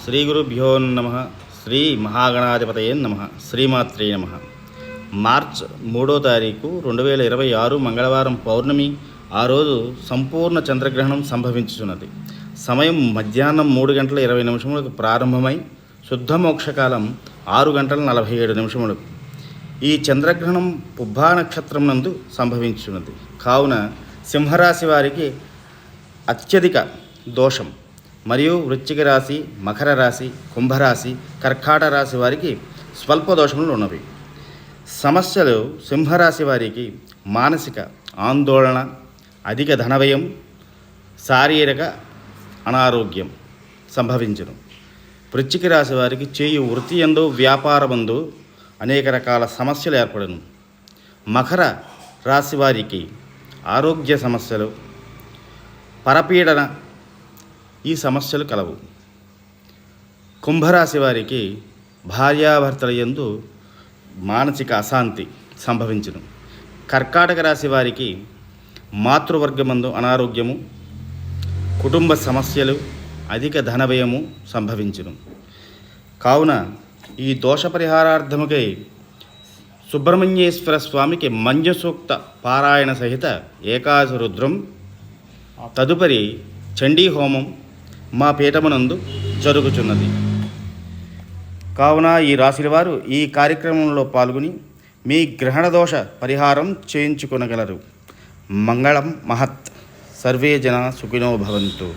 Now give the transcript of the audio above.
శ్రీ గురుభ్యో నమ. శ్రీ మహాగణాధిపతయే నమ. శ్రీమాత్రే నమ. మార్చ్ 3వ తారీఖు 2026 మంగళవారం పౌర్ణమి. ఆ రోజు సంపూర్ణ చంద్రగ్రహణం సంభవించుచున్నది. సమయం మధ్యాహ్నం 3:20 ప్రారంభమై శుద్ధ మోక్షకాలం 6:47. ఈ చంద్రగ్రహణం పుబ్బా నక్షత్రం నందు సంభవించున్నది. కావున సింహరాశి వారికి అత్యధిక దోషం మరియు వృశ్చిక రాశి, మకర రాశి, కుంభరాశి, కర్కాట రాశి వారికి స్వల్ప దోషములు ఉన్నవి. సమస్యలు సింహరాశి వారికి మానసిక ఆందోళన, అధిక ధనవ్యయం, శారీరక అనారోగ్యం సంభవించును. వృశ్చిక రాశి వారికి చేయు వృత్తి యందు, వ్యాపారమందు అనేక రకాల సమస్యలు ఏర్పడును. మకర రాశి వారికి ఆరోగ్య సమస్యలు, పరపీడన ఈ సమస్యలు కలవు. కుంభరాశి వారికి భార్యాభర్తల యందు మానసిక అశాంతి సంభవించును. కర్కాటక రాశి వారికి మాతృవర్గమందు అనారోగ్యము, కుటుంబ సమస్యలు, అధిక ధనవ్యయము సంభవించును. కావున ఈ దోష పరిహారార్థముకై సుబ్రహ్మణ్యేశ్వర స్వామికి మంజసూక్త పారాయణ సహిత ఏకాదశి రుద్రం, తదుపరి చండీ హోమం మా పీఠమునందు జరుగుచున్నది. కావున ఈ రాశి వారు ఈ కార్యక్రమంలో పాల్గొని మీ గ్రహణ దోష పరిహారం చేయించుకొనగలరు. మంగళం మహత్. సర్వే జన సుఖినో భవంతు.